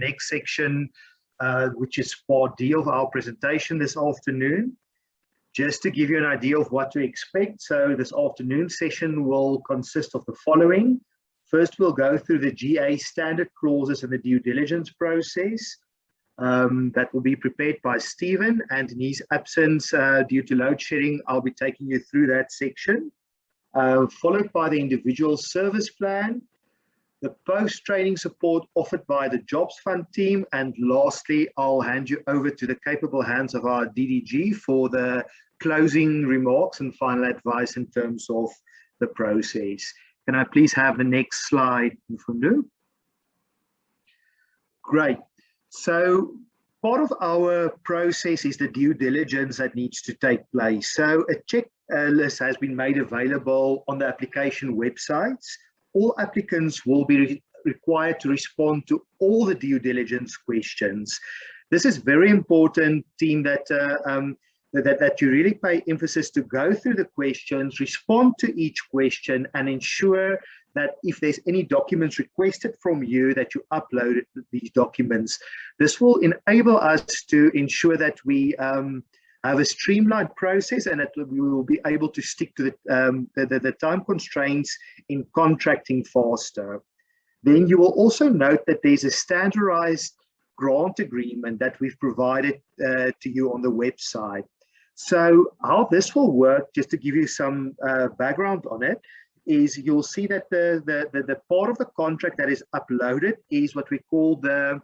the next section, which is part D of our presentation this afternoon. Just to give you an idea of what to expect, so this afternoon session will consist of the following. First, we'll go through the GA standard clauses and the due diligence process. That will be prepared by Stephen, and in his absence, due to load shedding, I'll be taking you through that section. Followed by the individual service plan, the post-training support offered by the Jobs Fund team, and lastly, I'll hand you over to the capable hands of our DDG for the closing remarks and final advice in terms of the process. Can I please have the next slide, Mfundo? Great. So part of our process is the due diligence that needs to take place. So a checklist has been made available on the application websites. All applicants will be required to respond to all the due diligence questions. This is very important, team, that you really pay emphasis to go through the questions, respond to each question, and ensure that if there's any documents requested from you, that you upload these documents. This will enable us to ensure that we have a streamlined process and that we will be able to stick to the time constraints in contracting faster. Then you will also note that there's a standardized grant agreement that we've provided to you on the website. So how this will work, just to give you some background on it, is you'll see that the part of the contract that is uploaded is what we call the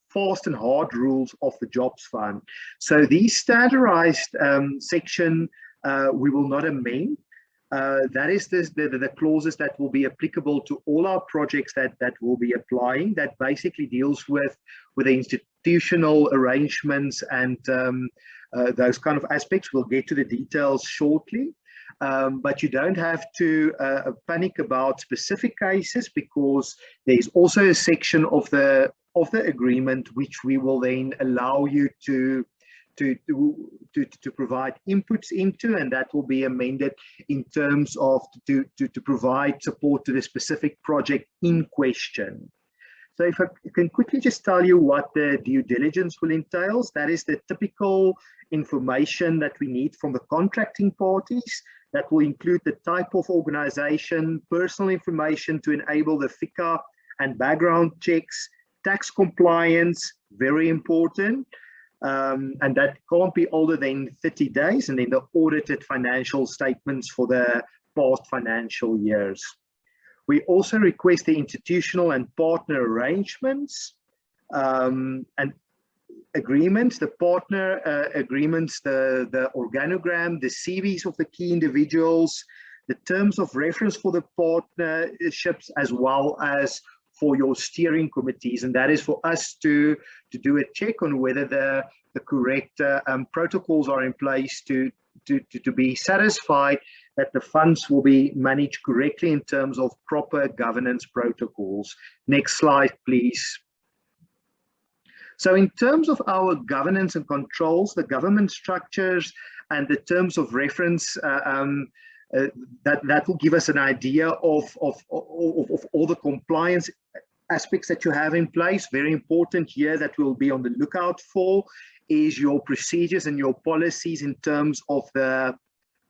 fast and hard rules of the Jobs Fund. So these standardized section we will not amend. That is the clauses that will be applicable to all our projects that will be applying. That basically deals with the institutional arrangements and those kind of aspects. We'll get to the details shortly. But you don't have to panic about specific cases, because there's also a section of the agreement which we will then allow you to provide inputs into, and that will be amended in terms of to provide support to the specific project in question. So if I can quickly just tell you what the due diligence will entail, that is the typical information that we need from the contracting parties. That will include the type of organization, personal information to enable the FICA and background checks, tax compliance, very important, and that can't be older than 30 days, and then the audited financial statements for the past financial years. We also request the institutional and partner arrangements and agreements, the partner agreements, the organogram, the CVs of the key individuals, the terms of reference for the partnerships, as well as for your steering committees. And that is for us to do a check on whether the correct protocols are in place to be satisfied that the funds will be managed correctly in terms of proper governance protocols. Next slide, please. So in terms of our governance and controls, the government structures and the terms of reference, that will give us an idea of all the compliance aspects that you have in place. Very important here that we'll be on the lookout for is your procedures and your policies in terms of the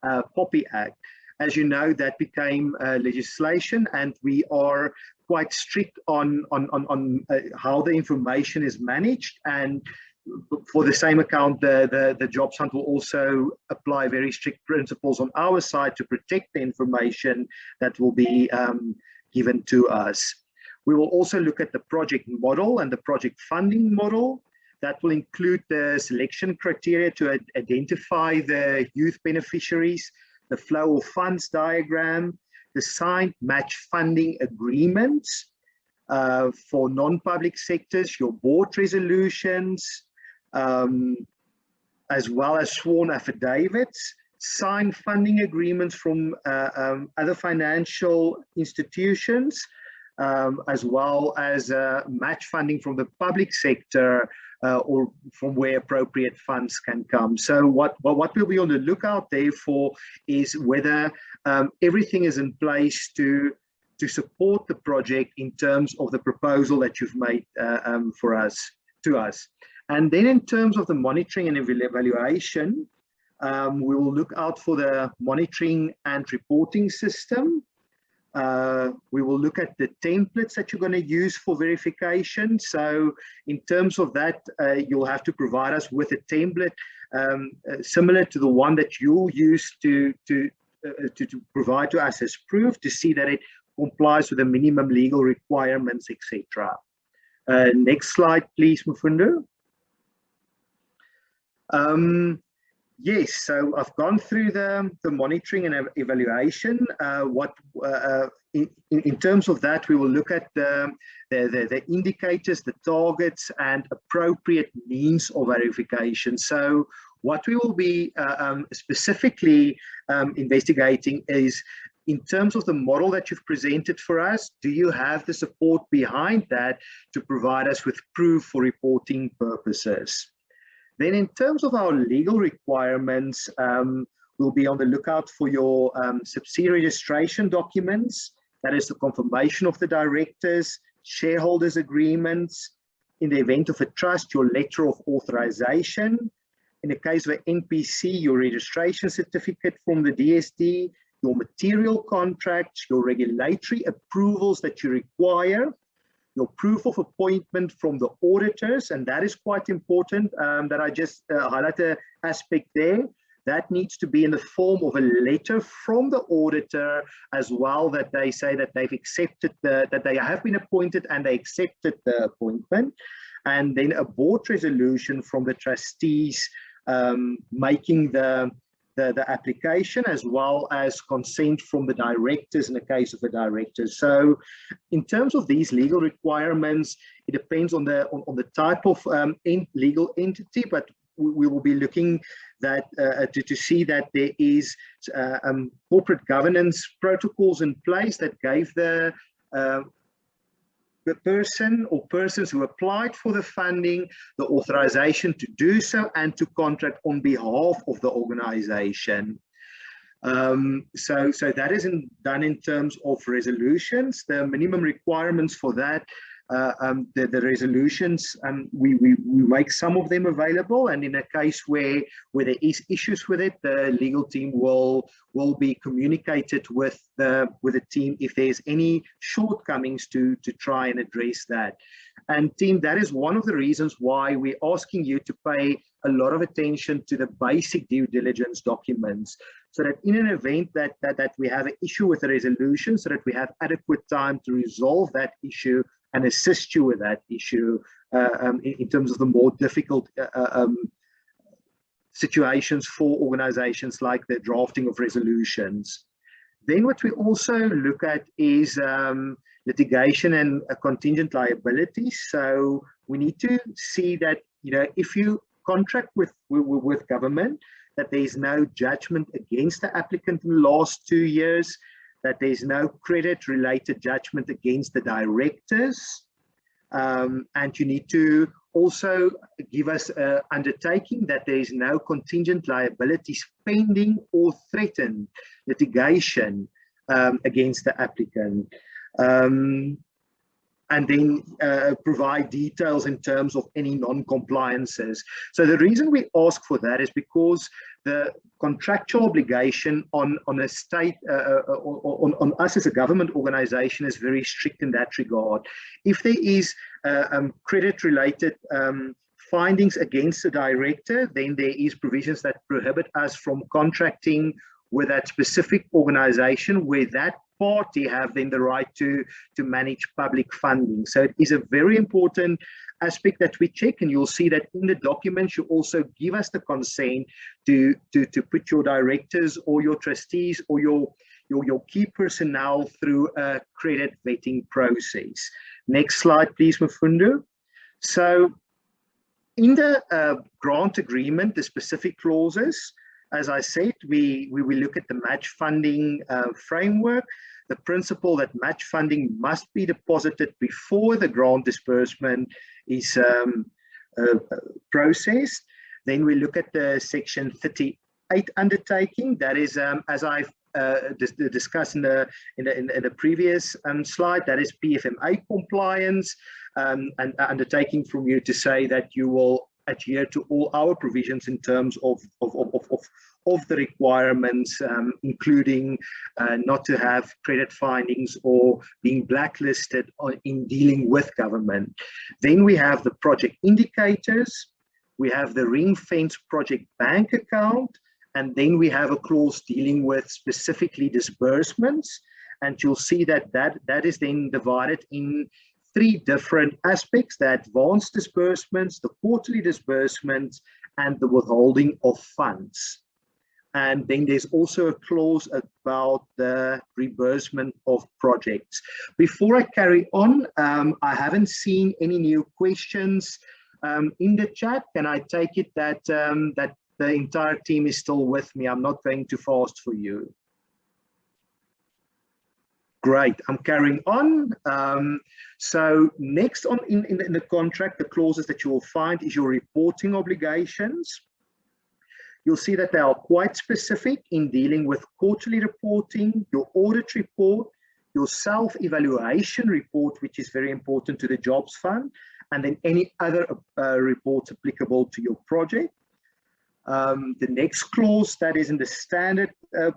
POPI Act. As you know, that became legislation, and we are quite strict on how the information is managed. And for the same account, the Jobs Fund will also apply very strict principles on our side to protect the information that will be given to us. We will also look at the project model and the project funding model. That will include the selection criteria to identify the youth beneficiaries, the flow of funds diagram, the signed match funding agreements for non-public sectors, your board resolutions, as well as sworn affidavits, signed funding agreements from other financial institutions, as well as match funding from the public sector or from where appropriate funds can come. So what we'll be on the lookout there for is whether everything is in place to to support the project in terms of the proposal that you've made to us. And then in terms of the monitoring and evaluation, we will look out for the monitoring and reporting system. We will look at the templates that you're going to use for verification. So in terms of that, you'll have to provide us with a template similar to the one that you'll use to provide to us as proof, to see that it complies with the minimum legal requirements, etc. Next slide, please, Mfundo. Yes, so I've gone through the monitoring and evaluation. In terms of that, we will look at the indicators, the targets, and appropriate means of verification. So what we will be specifically investigating is, in terms of the model that you've presented for us, do you have the support behind that to provide us with proof for reporting purposes? Then in terms of our legal requirements, we'll be on the lookout for your subsidiary registration documents. That is the confirmation of the directors, shareholders agreements. In the event of a trust, your letter of authorization. In the case of an NPC, your registration certificate from the DSD, your material contracts, your regulatory approvals that you require, your proof of appointment from the auditors, and that is quite important, that I just highlight the aspect there. That needs to be in the form of a letter from the auditor as well, that they say that they've accepted that they have been appointed and they accepted the appointment. And then a board resolution from the trustees making the application, as well as consent from the directors in the case of the directors. So in terms of these legal requirements, it depends on the type of legal entity, but we will be looking that to see that there is corporate governance protocols in place that gave the person or persons who applied for the funding the authorization to do so and to contract on behalf of the organization. So that isn't done in terms of resolutions. The minimum requirements for that, the resolutions, we make some of them available, and in a case where there is issues with it, the legal team will be communicated with the team if there's any shortcomings to try and address that. And team, that is one of the reasons why we're asking you to pay a lot of attention to the basic due diligence documents, so that in an event that we have an issue with the resolution, so that we have adequate time to resolve that issue and assist you with that issue in terms of the more difficult situations for organizations, like the drafting of resolutions. Then what we also look at is litigation and contingent liabilities. So we need to see that, if you contract with government, that there is no judgment against the applicant in the last 2 years, that there's no credit-related judgment against the directors, and you need to also give us an undertaking that there is no contingent liabilities pending or threatened litigation against the applicant. And then provide details in terms of any non-compliances. So the reason we ask for that is because the contractual obligation on a state, on us as a government organization, is very strict in that regard. If there is credit-related findings against the director, then there is provisions that prohibit us from contracting with that specific organization where that party have then the right to manage public funding. So it is a very important aspect that we check, and you'll see that in the documents you also give us the consent to put your directors or your trustees or your key personnel through a credit vetting process. Next slide, please, Mfundo. So in the grant agreement, the specific clauses, as I said, we look at the match funding framework, the principle that match funding must be deposited before the grant disbursement is processed. Then we look at the Section 38 undertaking. That is, as I've discussed in the previous slide, that is PFMA compliance, and undertaking from you to say that you will adhere to all our provisions in terms of the requirements, including not to have credit findings or being blacklisted in dealing with government. Then we have the project indicators, we have the ring-fence project bank account, and then we have a clause dealing with specifically disbursements. And you'll see that that is then divided in 3 different aspects: the advanced disbursements, the quarterly disbursements, and the withholding of funds. And then there's also a clause about the reimbursement of projects. Before I carry on, I haven't seen any new questions in the chat. Can I take it that that the entire team is still with me? I'm not going too fast for you. Great, I'm carrying on. So next on in the contract, the clauses that you will find is your reporting obligations. You'll see that they are quite specific in dealing with quarterly reporting, your audit report, your self-evaluation report, which is very important to the jobs fund, and then any other reports applicable to your project. The next clause that is in the standard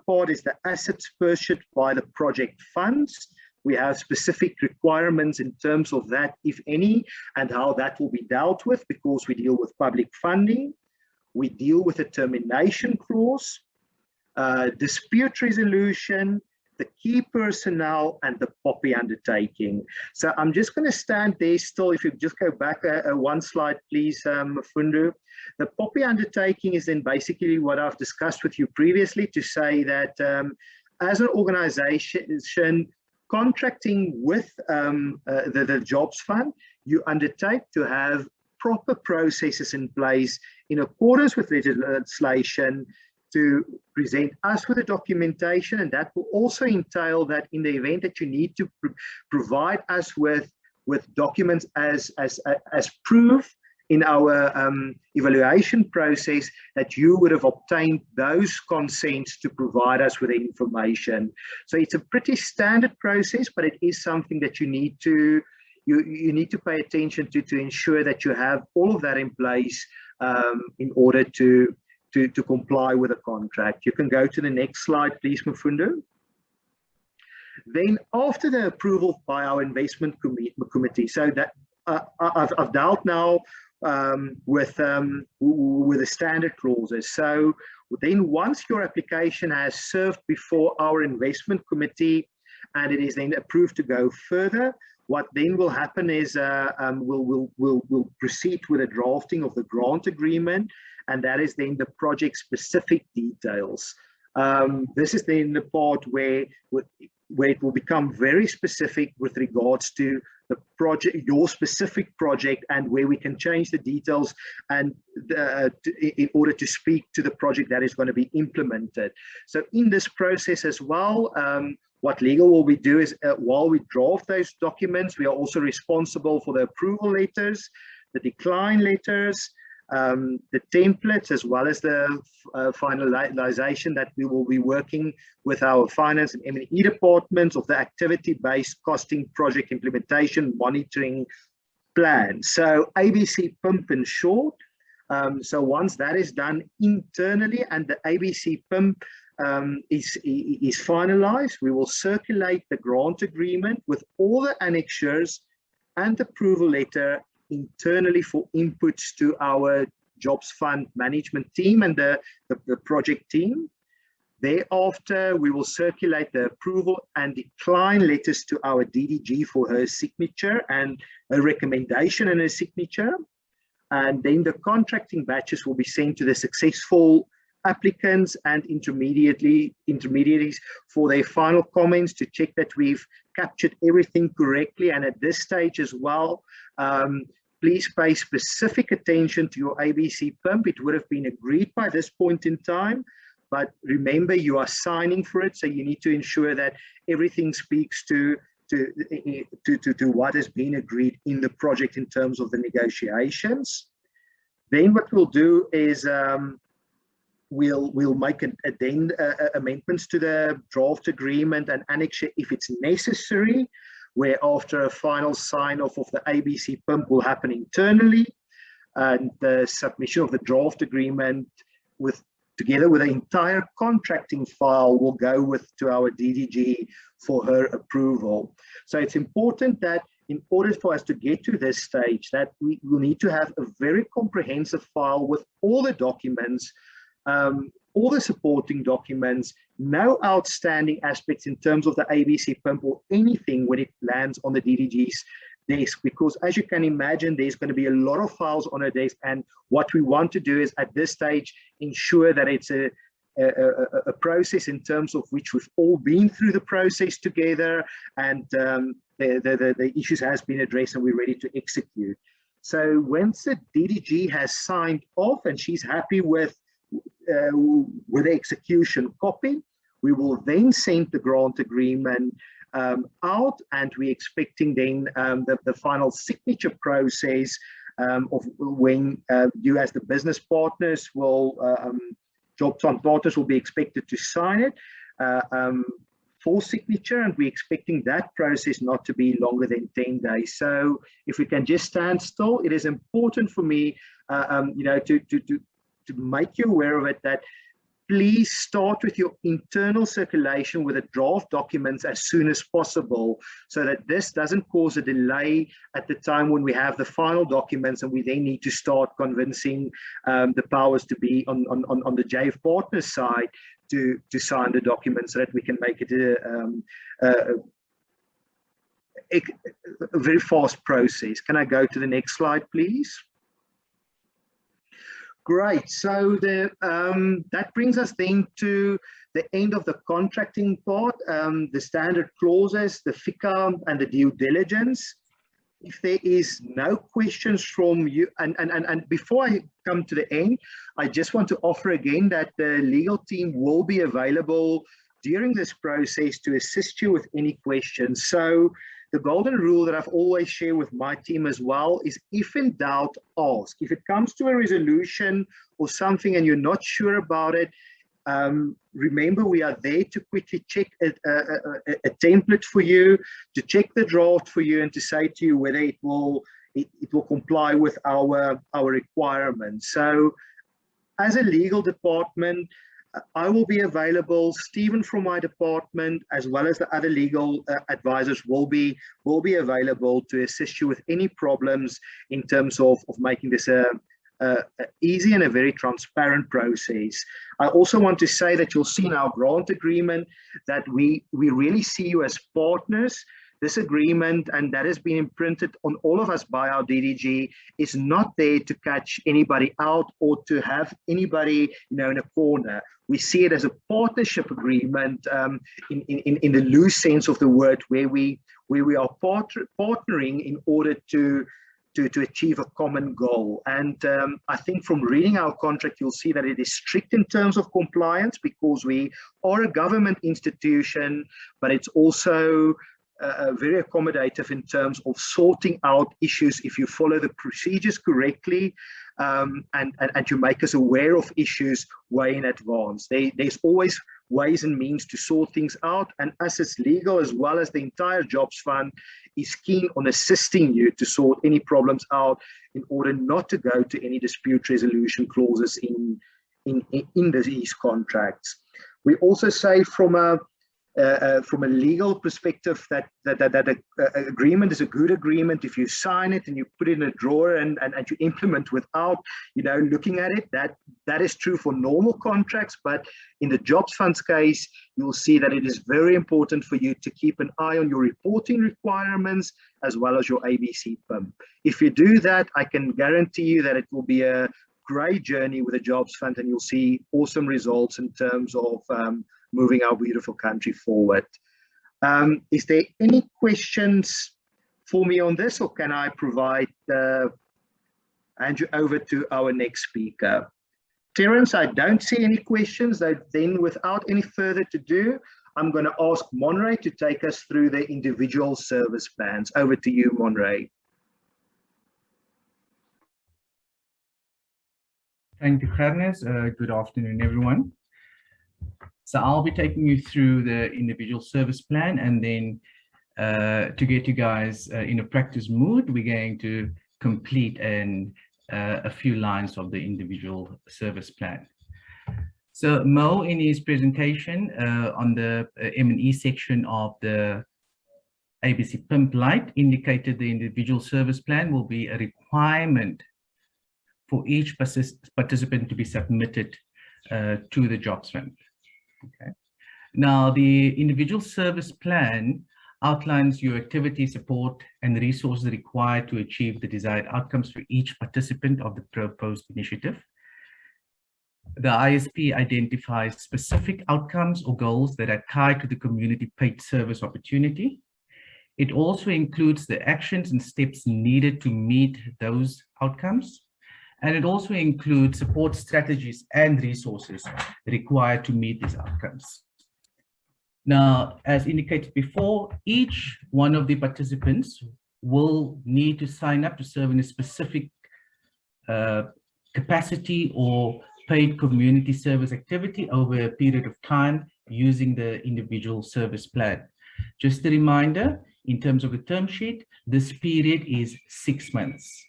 part is the assets purchased by the project funds. We have specific requirements in terms of that, if any, and how that will be dealt with, because we deal with public funding. We deal with a termination clause, dispute resolution, the key personnel, and the POPI undertaking. So I'm just going to stand there still. If you just go back one slide, please, Mfundo. The POPI undertaking is then basically what I've discussed with you previously, to say that as an organization contracting with the jobs fund, you undertake to have proper processes in place in accordance with legislation to present us with the documentation, and that will also entail that in the event that you need to provide us with documents as proof in our evaluation process, that you would have obtained those consents to provide us with the information. So it's a pretty standard process, but it is something that you need to pay attention to ensure that you have all of that in place in order to comply with the contract. You can go to the next slide, please, Mfundo. Then after the approval by our investment committee, so that I've dealt now with the standard clauses. So then once your application has served before our investment committee and it is then approved to go further, what then will happen is we'll proceed with the drafting of the grant agreement, and that is then the project specific details. This is then the part where it will become very specific with regards to the project, your specific project, and where we can change the details and in order to speak to the project that is going to be implemented. So in this process as well, what legal will we do is while we draft those documents, we are also responsible for the approval letters, the decline letters, the templates, as well as the finalization that we will be working with our finance and M&E departments of the activity-based costing project implementation monitoring plan. So ABC PIMP in short. So once that is done internally and the ABC PIMP is finalized, we will circulate the grant agreement with all the annexures and approval letter internally for inputs to our jobs fund management team and the project team. Thereafter, we will circulate the approval and decline letters to our DDG for her signature and a recommendation and her signature. And then the contracting batches will be sent to the successful applicants and intermediaries for their final comments to check that we've captured everything correctly. And at this stage as well, please pay specific attention to your ABC PIMP. It would have been agreed by this point in time, but remember, you are signing for it, so you need to ensure that everything speaks to what has been agreed in the project in terms of the negotiations. Then what we'll do is we'll make amendments to the draft agreement and annexure if it's necessary, where after a final sign-off of the ABC PIMP will happen internally, and the submission of the draft agreement together with the entire contracting file will go to our DDG for her approval. So it's important that in order for us to get to this stage, that we will need to have a very comprehensive file with all the documents, all the supporting documents, no outstanding aspects in terms of the ABC PIMP or anything when it lands on the DDG's desk, because as you can imagine, there's going to be a lot of files on a desk, and what we want to do is at this stage ensure that it's a process in terms of which we've all been through the process together, and the issues has been addressed and we're ready to execute. So once the DDG has signed off and she's happy with the execution copy, we will then send the grant agreement out, and we're expecting then the final signature process of when you as the business partners will, jobs on partners will be expected to sign it for signature, and we're expecting that process not to be longer than 10 days. So if we can just stand still, it is important for me, you know, to make you aware of it, that please start with your internal circulation with the draft documents as soon as possible, so that this doesn't cause a delay at the time when we have the final documents and we then need to start convincing the powers to be on the JF partners side to sign the documents, so that we can make it a very fast process. Can I go to the next slide, please? Great. So that brings us then to the end of the contracting part, the standard clauses, the FICA, and the due diligence. If there is no questions from you, and before I come to the end, I just want to offer again that the legal team will be available during this process to assist you with any questions. So the golden rule that I've always shared with my team as well is, if in doubt, ask. If it comes to a resolution or something and you're not sure about it, remember we are there to quickly check a template for you, to check the draft for you, and to say to you whether it will comply with our requirements. So as a legal department, I will be available. Stephen from my department, as well as the other legal advisors, will be available to assist you with any problems in terms of making this a easy and a very transparent process. I also want to say that you'll see in our grant agreement that we really see you as partners. This agreement, and that has been imprinted on all of us by our DDG, is not there to catch anybody out or to have anybody, you know, in a corner. We see it as a partnership agreement in the loose sense of the word, where we are partnering in order to achieve a common goal. And I think from reading our contract, you'll see that it is strict in terms of compliance, because we are a government institution, but it's also very accommodative in terms of sorting out issues if you follow the procedures correctly, and you make us aware of issues way in advance. There's always ways and means to sort things out, and us as legal, as well as the entire jobs fund, is keen on assisting you to sort any problems out in order not to go to any dispute resolution clauses in these contracts. We also say from a legal perspective that agreement is a good agreement if you sign it and you put it in a drawer and you implement without, you know, looking at it. That is true for normal contracts, but in the jobs funds case, you'll see that it is very important for you to keep an eye on your reporting requirements as well as your ABC PIMP. If you do that, I can guarantee you that it will be a great journey with the jobs fund, and you'll see awesome results in terms of moving our beautiful country forward. Is there any questions for me on this, or can I hand you over to our next speaker? Terence, I don't see any questions. Then without any further to do, I'm going to ask Monray to take us through the individual service plans. Over to you, Monray. Thank you, Gernes. Good afternoon, everyone. So I'll be taking you through the individual service plan, and then to get you guys in a practice mood, we're going to complete a few lines of the individual service plan. So Mo, in his presentation on the M&E section of the ABC PIMP Lite, indicated the individual service plan will be a requirement for each participant to be submitted to the jobs fund. Okay. Now, the individual service plan outlines your activity, support, and resources required to achieve the desired outcomes for each participant of the proposed initiative. The ISP identifies specific outcomes or goals that are tied to the community paid service opportunity. It also includes the actions and steps needed to meet those outcomes. And it also includes support strategies and resources required to meet these outcomes. Now, as indicated before, each one of the participants will need to sign up to serve in a specific capacity or paid community service activity over a period of time using the individual service plan. Just a reminder, in terms of the term sheet, this period is 6 months.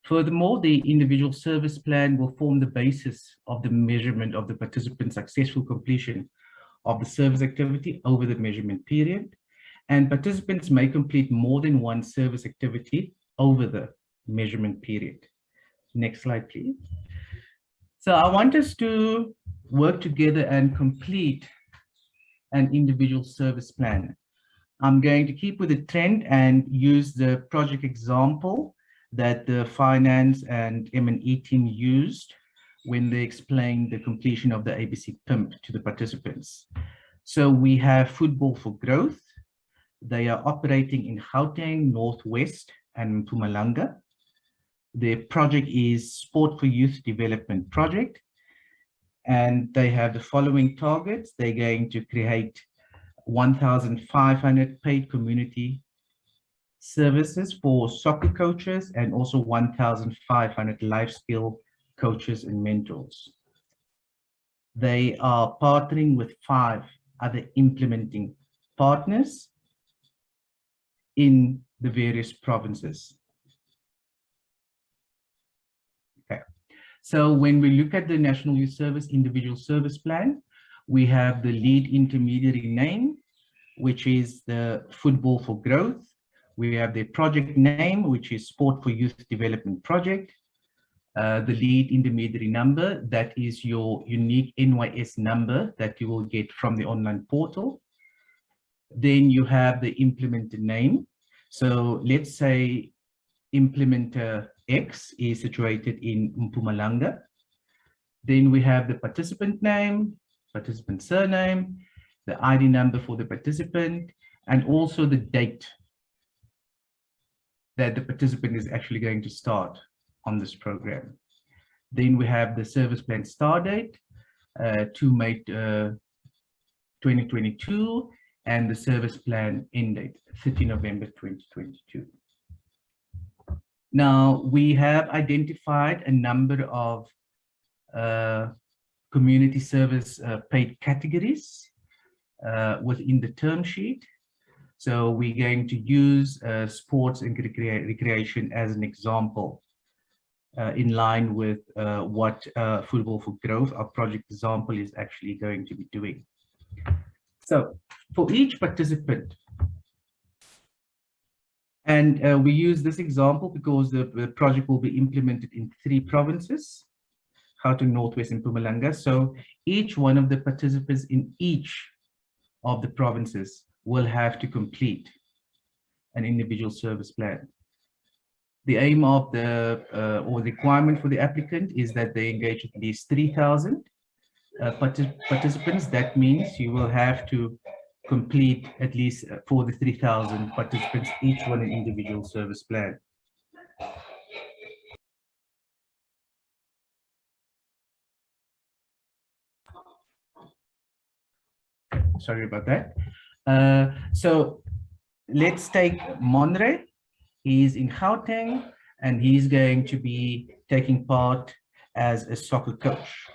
Furthermore, the individual service plan will form the basis of the measurement of the participant's successful completion of the service activity over the measurement period, and participants may complete more than one service activity over the measurement period. Next slide, please. So I want us to work together and complete an individual service plan. I'm going to keep with the trend and use the project example that the finance and M&E team used when they explained the completion of the ABC PIMP to the participants. So we have Football for Growth. They are operating in Gauteng, Northwest, and Mpumalanga. Their project is Sport for Youth Development Project. And they have the following targets. They're going to create 1,500 paid community services for soccer coaches and also 1,500 life skill coaches and mentors. They are partnering with 5 other implementing partners in the various provinces. Okay, so when we look at the National Youth Service Individual Service Plan, we have the lead intermediary name, which is the Football for Growth. We have the project name, which is Sport for Youth Development Project. The lead intermediary number, that is your unique NYS number that you will get from the online portal. Then you have the implementer name. So let's say implementer X is situated in Mpumalanga. Then we have the participant name, participant surname, the ID number for the participant, and also the date that the participant is actually going to start on this program. Then we have the service plan start date, 2 May 2022, and the service plan end date, 30 November 2022. Now, we have identified a number of community service paid categories within the term sheet. So we're going to use sports and recreation as an example in line with what Football for Growth, our project example, is actually going to be doing. So for each participant, and we use this example because the project will be implemented in 3 provinces, Gauteng, Northwest, and Mpumalanga. So each one of the participants in each of the provinces will have to complete an individual service plan. The aim of the or requirement for the applicant is that they engage at least 3,000 participants. That means you will have to complete at least for the 3,000 participants, each one an individual service plan. Sorry about that. So let's take Monre. He's in Gauteng and he's going to be taking part as a soccer coach.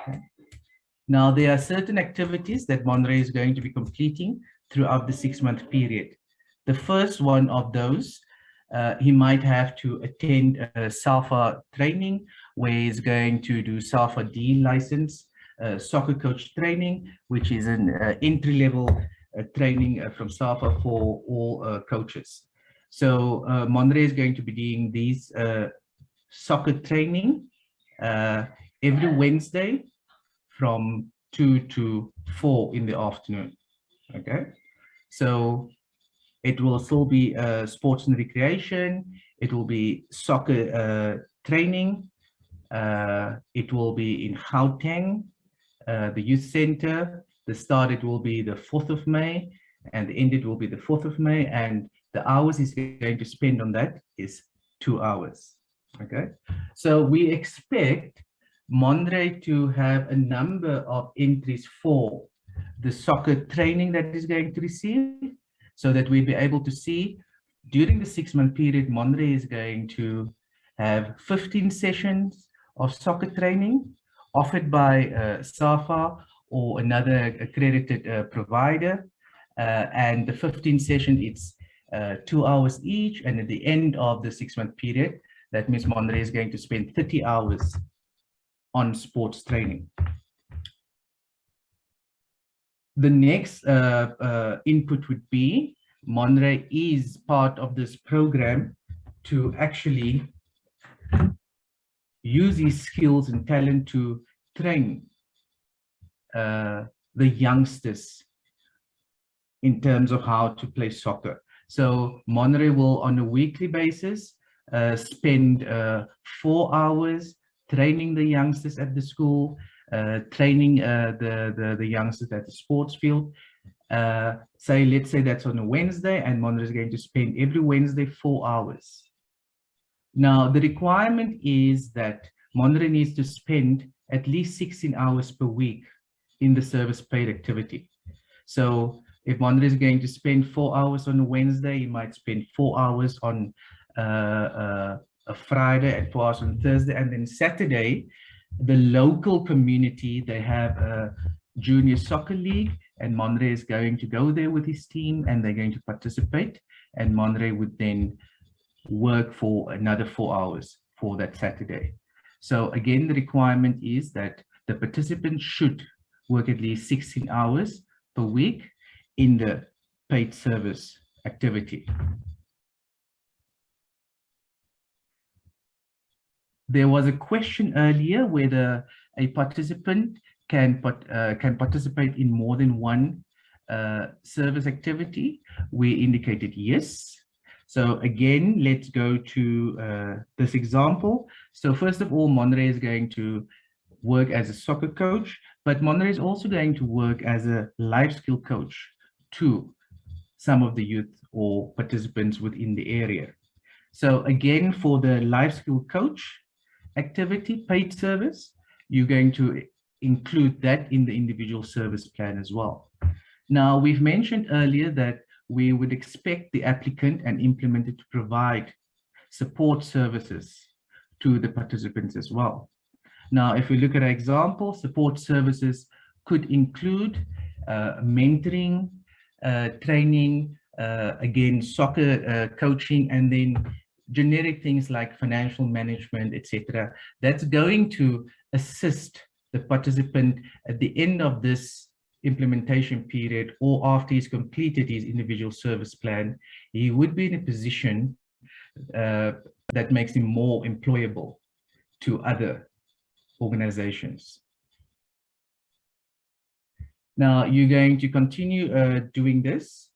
Okay. Now, there are certain activities that Monre is going to be completing throughout the 6-month period. The first one of those, he might have to attend a SAFA training, where he's going to do SAFA D license, soccer coach training, which is an entry-level training from SAFA for all coaches. So Monre is going to be doing these soccer training every Wednesday from 2 to 4 in the afternoon. Okay, so it will still be sports and recreation. It will be soccer training. It will be in Gauteng, the youth center. The start, it will be the 4th of May, and the end, it will be the 4th of May. And the hours he's going to spend on that is 2 hours. Okay, so we expect Monre to have a number of entries for the soccer training that he's going to receive, so that we'll be able to see during the 6-month period, Monre is going to have 15 sessions of soccer training offered by SAFA or another accredited provider. And the 15 session, it's 2 hours each. And at the end of the 6-month period, that means Monre is going to spend 30 hours on sports training. The next input would be Monre is part of this program to actually use his skills and talent to train the youngsters in terms of how to play soccer. So Monre will, on a weekly basis, spend 4 hours training the youngsters at the school, training the youngsters at the sports field. Let's say that's on a Wednesday, and Monre is going to spend every Wednesday 4 hours. Now, the requirement is that Monre needs to spend at least 16 hours per week in the service paid activity. So if Monre is going to spend 4 hours on a Wednesday, he might spend 4 hours on a Friday and 4 hours on Thursday, and then Saturday, the local community, they have a junior soccer league, and Monre is going to go there with his team, and they're going to participate, and Monre would then work for another 4 hours for that Saturday. So again, the requirement is that the participants should work at least 16 hours per week in the paid service activity. There was a question earlier whether a participant can participate in more than one service activity. We indicated yes. So again, let's go to this example. So first of all, Monre is going to work as a soccer coach, but Monre is also going to work as a life skill coach to some of the youth or participants within the area. So again, for the life skill coach activity, paid service, you're going to include that in the individual service plan as well. Now, we've mentioned earlier that we would expect the applicant and implementer to provide support services to the participants as well. Now, if we look at our example, support services could include mentoring, training, again, soccer coaching, and then generic things like financial management, etc. That's going to assist the participant at the end of this implementation period, or after he's completed his individual service plan. He would be in a position that makes him more employable to other organizations. Now, you're going to continue doing this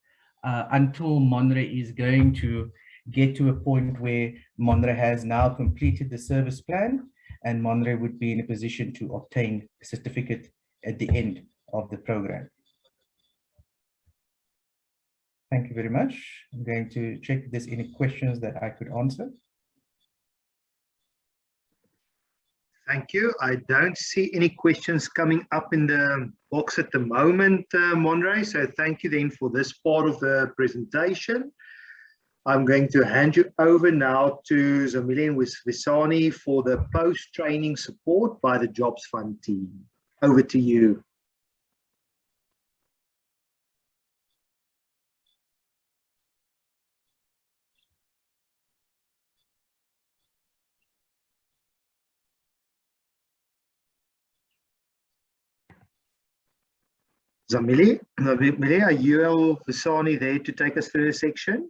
until Monre is going to get to a point where Monre has now completed the service plan, and Monre would be in a position to obtain a certificate at the end of the program. Thank you very much. I'm going to check if there's any questions that I could answer. Thank you. I don't see any questions coming up in the box at the moment, Monre. So thank you then for this part of the presentation. I'm going to hand you over now to Zamile and Visani for the post-training support by the Jobs Fund team. Over to you. Zamile, are you or Visani there to take us through this section?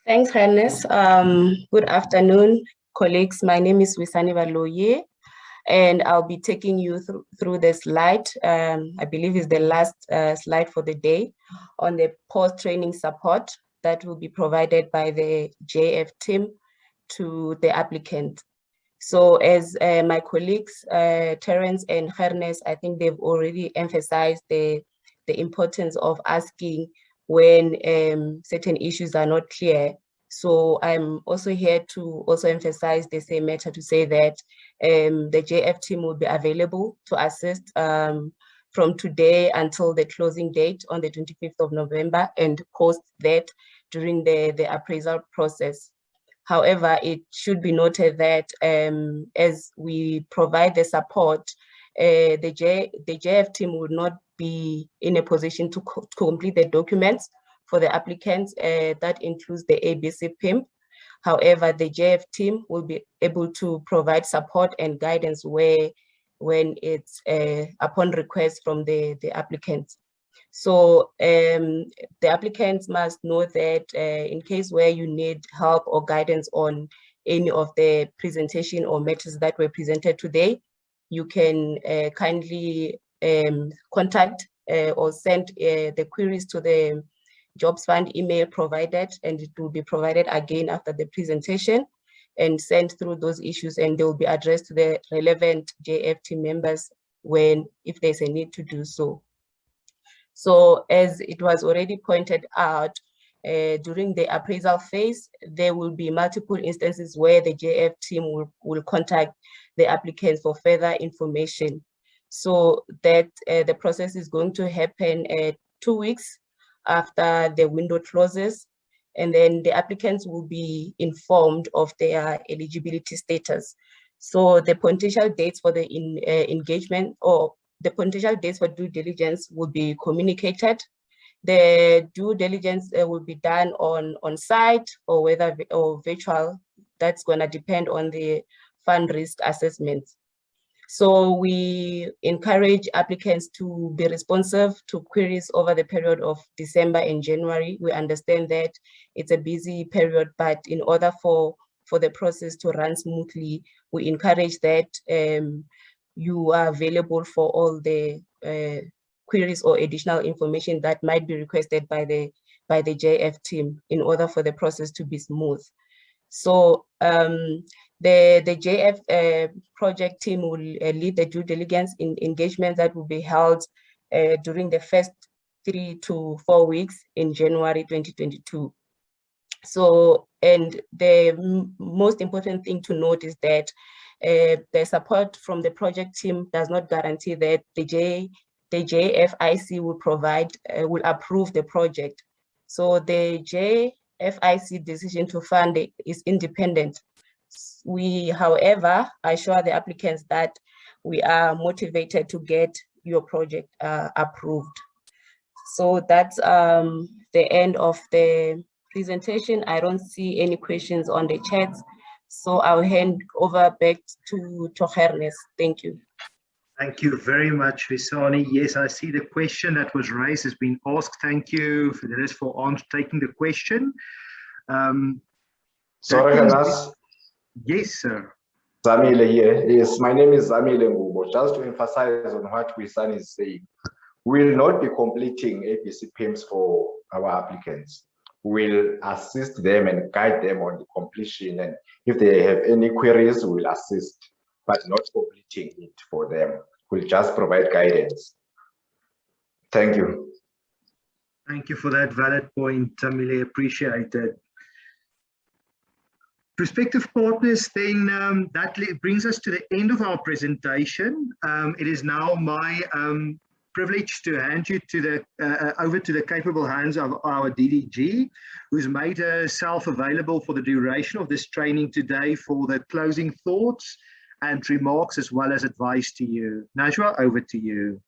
Thanks, Hannes. Good afternoon, colleagues. My name is Wisani Valoye, and I'll be taking you through the slide. I believe is the last slide for the day on the post-training support that will be provided by the JF team to the applicant. So as my colleagues, Terence and Hernes, I think they've already emphasized the importance of asking when certain issues are not clear. So I'm also here to also emphasize the same matter to say that the JF team will be available to assist from today until the closing date on the 25th of November and post that during the appraisal process. However, it should be noted that as we provide the support, the JF team would not be in a position to complete the documents for the applicants. That includes the ABC PIMP. However, the JF team will be able to provide support and guidance when it's upon request from the applicants. So the applicants must know that in case where you need help or guidance on any of the presentation or matters that were presented today, you can kindly contact or send the queries to the Jobs Fund email provided, and it will be provided again after the presentation and sent through those issues, and they will be addressed to the relevant JF team members if there's a need to do so. So as it was already pointed out, during the appraisal phase, there will be multiple instances where the JF team will contact the applicants for further information. So that the process is going to happen 2 weeks after the window closes, and then the applicants will be informed of their eligibility status. So the potential dates for the engagement or the potential dates for due diligence will be communicated. The due diligence will be done on site or virtual. That's going to depend on the fund risk assessments. So we encourage applicants to be responsive to queries over the period of December and January. We understand that it's a busy period, but in order for the process to run smoothly, we encourage that you are available for all the queries or additional information that might be requested by the JF team in order for the process to be smooth. So the JF project team will lead the due diligence engagement that will be held during the first 3 to 4 weeks in January 2022. So, and the most important thing to note is that the support from the project team does not guarantee that the JFIC will approve the project. So the JFIC decision to fund it is independent. We, however, assure the applicants that we are motivated to get your project approved. So that's the end of the presentation. I don't see any questions on the chat, so I'll hand over back to Hernes. Thank you. Thank you very much, Visani. Yes, I see the question that was raised has been asked. Thank you, Fidelis, for taking the question. Sorry, Hernes. Yes, sir. Zamile here. Yes, my name is Zamile Ngubo. Just to emphasize on what Wisani is saying, we will not be completing ABC PIMs for our applicants. We'll assist them and guide them on the completion, and if they have any queries, we'll assist, but not completing it for them. We'll just provide guidance. Thank you. Thank you for that valid point, Zamile. Appreciate it. Prospective partners, then that brings us to the end of our presentation. It is now my privileged to hand you to the over to the capable hands of our DDG, who's made herself available for the duration of this training today for the closing thoughts and remarks as well as advice to you. Najwa, over to you.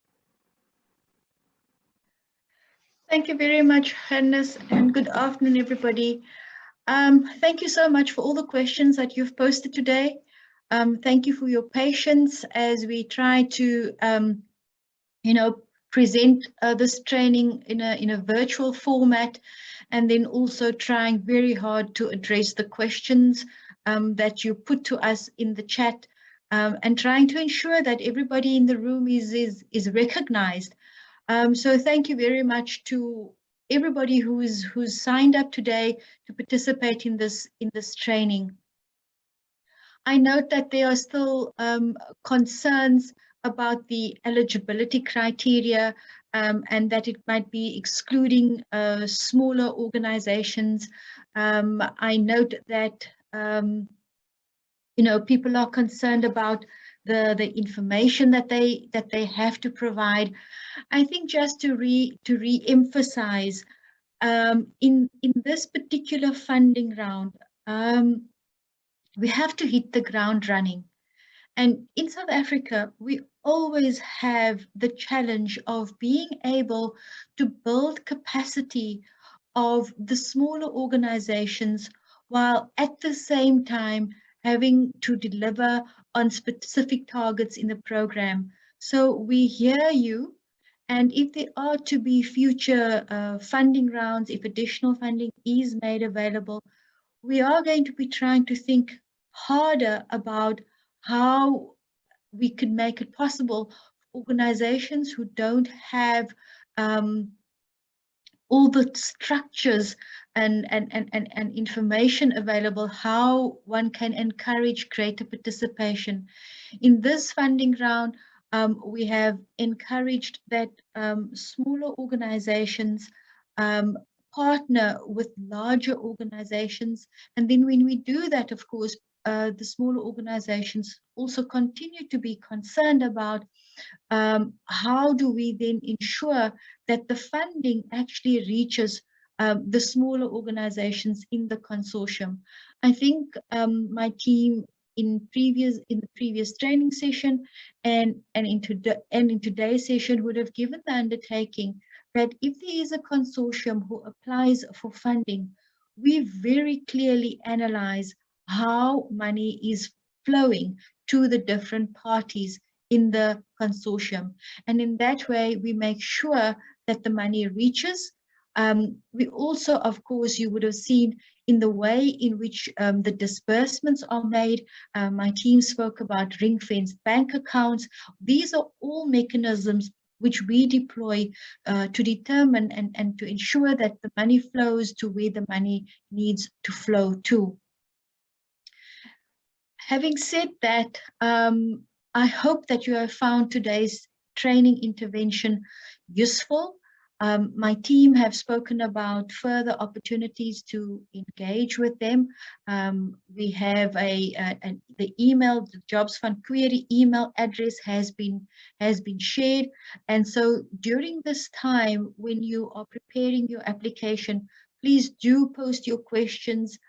Thank you very much, Hannes, and good afternoon, everybody. Thank you so much for all the questions that you've posted today. Thank you for your patience as we try to present this training in a virtual format, and then also trying very hard to address the questions that you put to us in the chat, and trying to ensure that everybody in the room is recognized. So thank you very much to everybody who's signed up today to participate in this training. I note that there are still concerns about the eligibility criteria, and that it might be excluding smaller organizations. I note that people are concerned about the information that they have to provide. I think just to re-emphasize, in this particular funding round, we have to hit the ground running. And in South Africa, we always have the challenge of being able to build capacity of the smaller organizations, while at the same time having to deliver on specific targets in the program. So we hear you, and if there are to be future funding rounds, if additional funding is made available, we are going to be trying to think harder about how we could make it possible for organizations who don't have all the structures and information available, how one can encourage greater participation. In this funding round, we have encouraged that smaller organizations partner with larger organizations. And then when we do that, of course, the smaller organizations also continue to be concerned about how do we then ensure that the funding actually reaches the smaller organizations in the consortium. I think my team in the previous training session and in today's session would have given the undertaking that if there is a consortium who applies for funding, we very clearly analyze how money is flowing to the different parties in the consortium. And in that way, we make sure that the money reaches. We also, of course, you would have seen in the way in which the disbursements are made. My team spoke about ring-fenced bank accounts. These are all mechanisms which we deploy to determine and to ensure that the money flows to where the money needs to flow to. Having said that, I hope that you have found today's training intervention useful. My team have spoken about further opportunities to engage with them. We have the email, the Jobs Fund query email address has been shared. And so during this time, when you are preparing your application, please do post your questions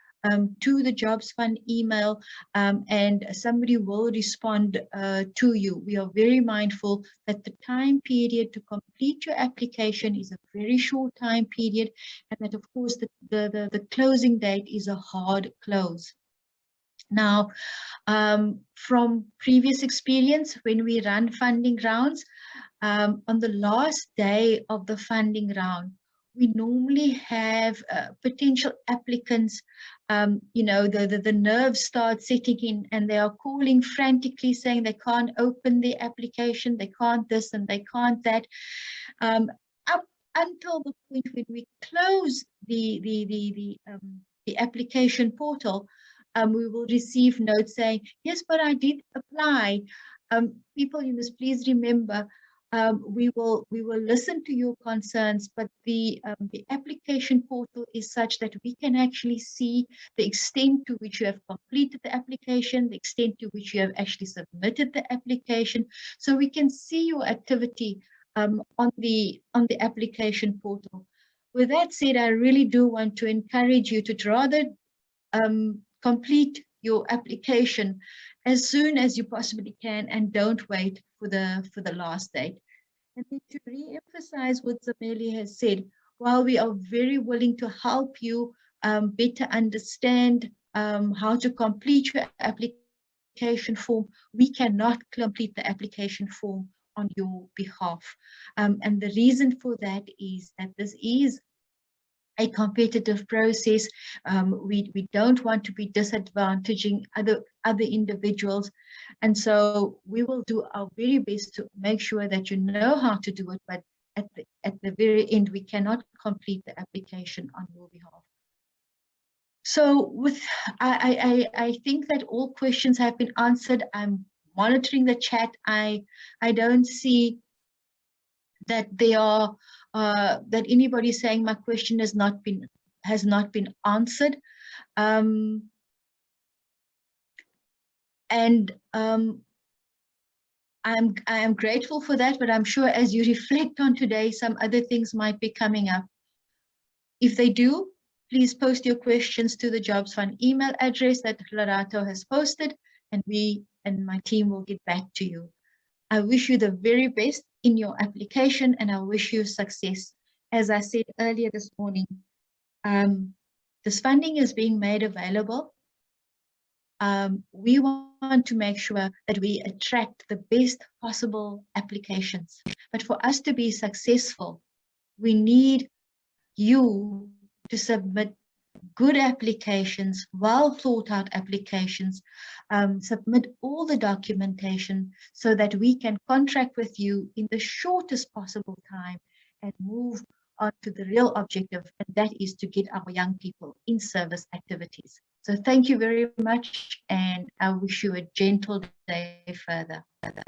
to the Jobs Fund email, and somebody will respond to you. We are very mindful that the time period to complete your application is a very short time period, and that of course the closing date is a hard close. Now, from previous experience, when we run funding rounds, on the last day of the funding round, we normally have potential applicants, the nerves start setting in, and they are calling frantically saying they can't open their application, they can't this and they can't that. Up until the point when we close the application portal, we will receive notes saying, yes, but I did apply. People, you must please remember, we will listen to your concerns, but the application portal is such that we can actually see the extent to which you have completed the application, the extent to which you have actually submitted the application. So we can see your activity on the application portal. With that said, I really do want to encourage you to rather complete your application as soon as you possibly can, and don't wait for the last date. And then to re-emphasize what Zameli has said, while we are very willing to help you better understand how to complete your application form, we cannot complete the application form on your behalf. And the reason for that is that this is a competitive process. We don't want to be disadvantaging other individuals, and so we will do our very best to make sure that you know how to do it, but at the very end we cannot complete the application on your behalf. So I think that all questions have been answered. I'm monitoring the chat. I don't see that there are that anybody saying my question has not been answered, and I am grateful for that. But I'm sure as you reflect on today, some other things might be coming up. If they do, please post your questions to the Jobs Fund email address that Larato has posted, and we and my team will get back to you. I wish you the very best in your application, and I wish you success. As I said earlier this morning, this funding is being made available. We want to make sure that we attract the best possible applications. But for us to be successful, we need you to submit good applications, well thought out applications, submit all the documentation so that we can contract with you in the shortest possible time and move on to the real objective, and that is to get our young people in service activities. So thank you very much, and I wish you a gentle day further. Thank